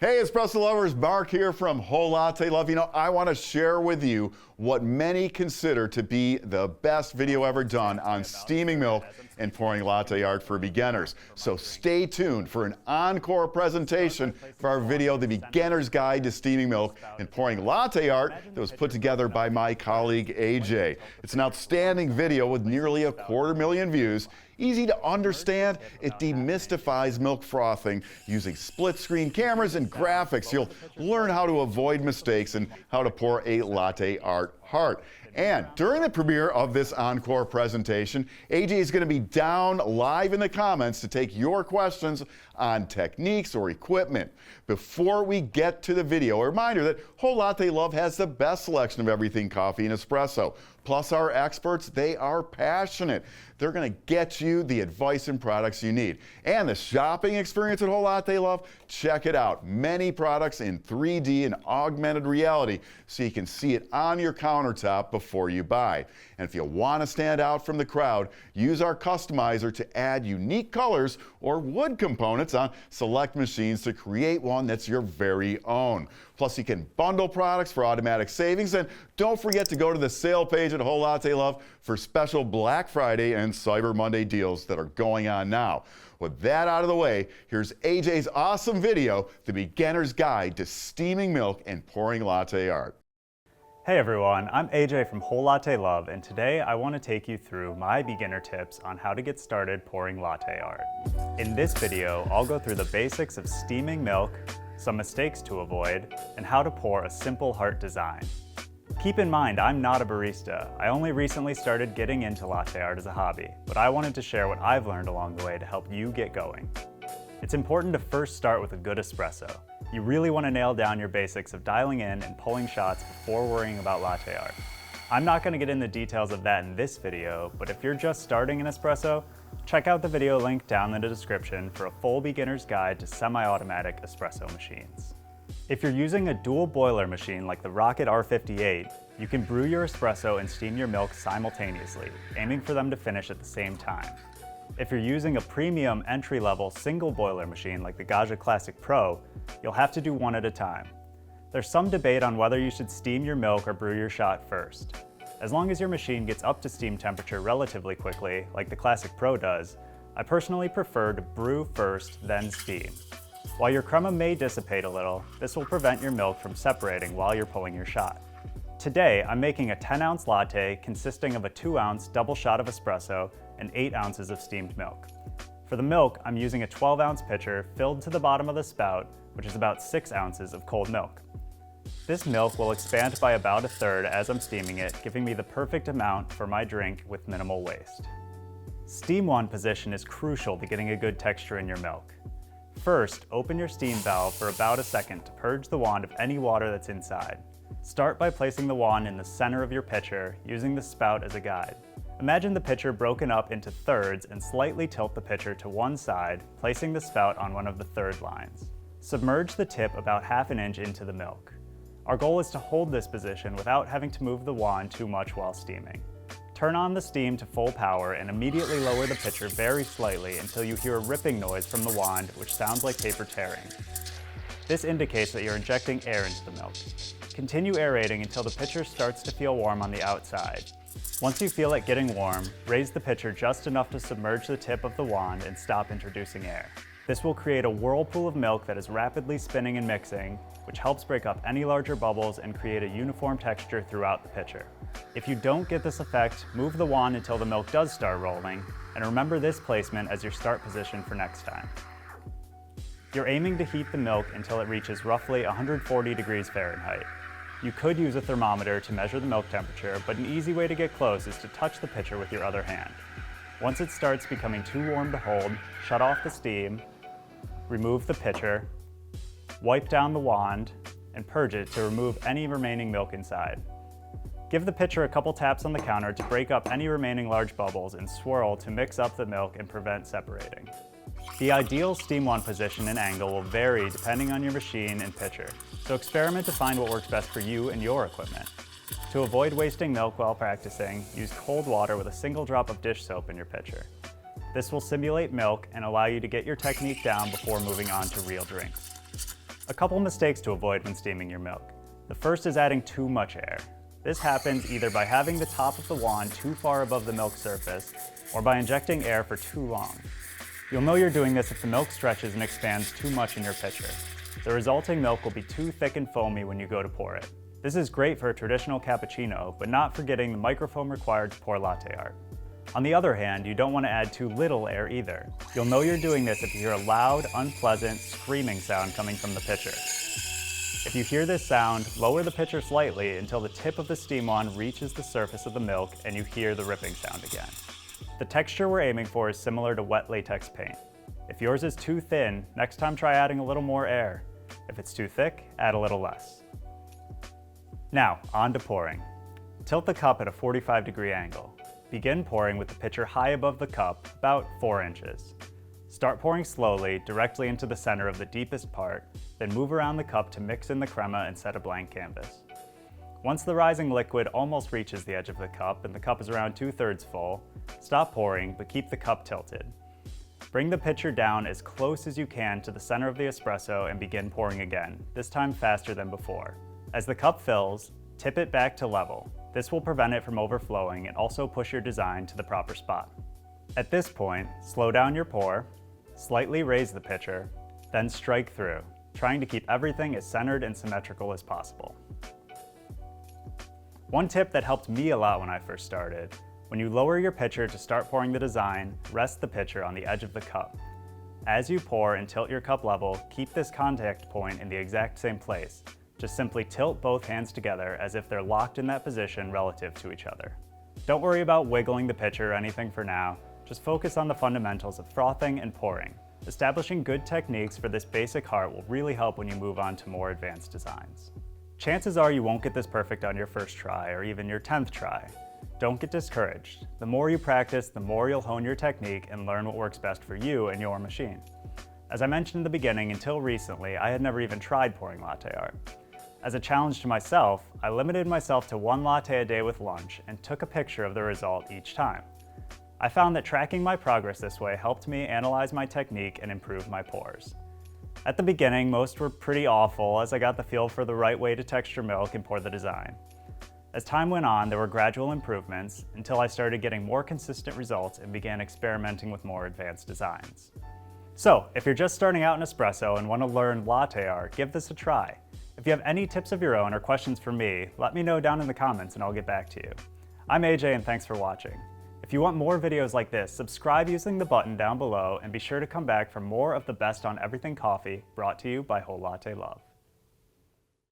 Hey, espresso lovers, Mark here from Latte Love. You know, I want to share with you what many consider to be the best video ever done on steaming milk and pouring latte art for beginners. So stay tuned for an encore presentation for our video, The Beginner's Guide to Steaming Milk and Pouring Latte Art, that was put together by my colleague AJ. It's an outstanding video with nearly 250,000 views. Easy to understand, it demystifies milk frothing using split-screen cameras and graphics. You'll learn how to avoid mistakes and how to pour a latte art heart. And during the premiere of this encore presentation, AJ is going to be down live in the comments to take your questions on techniques or equipment. Before we get to the video, a reminder that Latte Love has the best selection of everything coffee and espresso. Plus our experts, they are passionate. They're going to get you the advice and products you need. And the shopping experience at Latte Love, check it out. Many products in 3D and augmented reality, so you can see it on your countertop before you buy. And if you want to stand out from the crowd, use our customizer to add unique colors or wood components on select machines to create one that's your very own. Plus, you can bundle products for automatic savings. And don't forget to go to the sale page at Latte Love for special Black Friday and Cyber Monday deals that are going on now. With that out of the way, here's AJ's awesome video, The Beginner's Guide to Steaming Milk and Pouring Latte Art. Hey everyone, I'm AJ from Latte Love, and today I want to take you through my beginner tips on how to get started pouring latte art. In this video, I'll go through the basics of steaming milk, some mistakes to avoid, and how to pour a simple heart design. Keep in mind, I'm not a barista. I only recently started getting into latte art as a hobby, but I wanted to share what I've learned along the way to help you get going. It's important to first start with a good espresso. You really want to nail down your basics of dialing in and pulling shots before worrying about latte art. I'm not going to get into the details of that in this video, but if you're just starting an espresso, check out the video link down in the description for a full beginner's guide to semi-automatic espresso machines. If you're using a dual boiler machine like the Rocket R58, you can brew your espresso and steam your milk simultaneously, aiming for them to finish at the same time. If you're using a premium entry-level single boiler machine like the Gaggia Classic Pro, you'll have to do one at a time. There's some debate on whether you should steam your milk or brew your shot first. As long as your machine gets up to steam temperature relatively quickly, like the Classic Pro does, I personally prefer to brew first, then steam. While your crema may dissipate a little, this will prevent your milk from separating while you're pulling your shot. Today, I'm making a 10-ounce latte consisting of a 2-ounce double shot of espresso and 8 ounces of steamed milk. For the milk, I'm using a 12-ounce pitcher filled to the bottom of the spout, which is about 6 ounces of cold milk. This milk will expand by about 1/3 as I'm steaming it, giving me the perfect amount for my drink with minimal waste. Steam wand position is crucial to getting a good texture in your milk. First, open your steam valve for about a second to purge the wand of any water that's inside. Start by placing the wand in the center of your pitcher, using the spout as a guide. Imagine the pitcher broken up into thirds and slightly tilt the pitcher to one side, placing the spout on one of the third lines. Submerge the tip about 1/2 inch into the milk. Our goal is to hold this position without having to move the wand too much while steaming. Turn on the steam to full power and immediately lower the pitcher very slightly until you hear a ripping noise from the wand, which sounds like paper tearing. This indicates that you're injecting air into the milk. Continue aerating until the pitcher starts to feel warm on the outside. Once you feel it getting warm, raise the pitcher just enough to submerge the tip of the wand and stop introducing air. This will create a whirlpool of milk that is rapidly spinning and mixing, which helps break up any larger bubbles and create a uniform texture throughout the pitcher. If you don't get this effect, move the wand until the milk does start rolling, and remember this placement as your start position for next time. You're aiming to heat the milk until it reaches roughly 140 degrees Fahrenheit. You could use a thermometer to measure the milk temperature, but an easy way to get close is to touch the pitcher with your other hand. Once it starts becoming too warm to hold, shut off the steam, remove the pitcher, wipe down the wand, and purge it to remove any remaining milk inside. Give the pitcher a couple taps on the counter to break up any remaining large bubbles and swirl to mix up the milk and prevent separating. The ideal steam wand position and angle will vary depending on your machine and pitcher, so experiment to find what works best for you and your equipment. To avoid wasting milk while practicing, use cold water with a single drop of dish soap in your pitcher. This will simulate milk and allow you to get your technique down before moving on to real drinks. A couple mistakes to avoid when steaming your milk. The first is adding too much air. This happens either by having the top of the wand too far above the milk surface or by injecting air for too long. You'll know you're doing this if the milk stretches and expands too much in your pitcher. The resulting milk will be too thick and foamy when you go to pour it. This is great for a traditional cappuccino, but not for getting the microfoam required to pour latte art. On the other hand, you don't want to add too little air either. You'll know you're doing this if you hear a loud, unpleasant, screaming sound coming from the pitcher. If you hear this sound, lower the pitcher slightly until the tip of the steam wand reaches the surface of the milk and you hear the ripping sound again. The texture we're aiming for is similar to wet latex paint. If yours is too thin, next time try adding a little more air. If it's too thick, add a little less. Now, on to pouring. Tilt the cup at a 45-degree angle. Begin pouring with the pitcher high above the cup, about 4 inches. Start pouring slowly, directly into the center of the deepest part, then move around the cup to mix in the crema and set a blank canvas. Once the rising liquid almost reaches the edge of the cup and the cup is around 2/3 full, stop pouring, but keep the cup tilted. Bring the pitcher down as close as you can to the center of the espresso and begin pouring again, this time faster than before. As the cup fills, tip it back to level. This will prevent it from overflowing and also push your design to the proper spot. At this point, slow down your pour, slightly raise the pitcher, then strike through, trying to keep everything as centered and symmetrical as possible. One tip that helped me a lot when I first started: when you lower your pitcher to start pouring the design, rest the pitcher on the edge of the cup. As you pour and tilt your cup level, keep this contact point in the exact same place. Just simply tilt both hands together as if they're locked in that position relative to each other. Don't worry about wiggling the pitcher or anything for now. Just focus on the fundamentals of frothing and pouring. Establishing good techniques for this basic art will really help when you move on to more advanced designs. Chances are you won't get this perfect on your first try or even your 10th try. Don't get discouraged. The more you practice, the more you'll hone your technique and learn what works best for you and your machine. As I mentioned in the beginning, until recently, I had never even tried pouring latte art. As a challenge to myself, I limited myself to 1 latte a day with lunch and took a picture of the result each time. I found that tracking my progress this way helped me analyze my technique and improve my pours. At the beginning, most were pretty awful as I got the feel for the right way to texture milk and pour the design. As time went on, there were gradual improvements until I started getting more consistent results and began experimenting with more advanced designs. So, if you're just starting out in espresso and want to learn latte art, give this a try. If you have any tips of your own or questions for me, let me know down in the comments and I'll get back to you. I'm AJ and thanks for watching. If you want more videos like this, subscribe using the button down below and be sure to come back for more of the best on everything coffee, brought to you by ArtThe Love.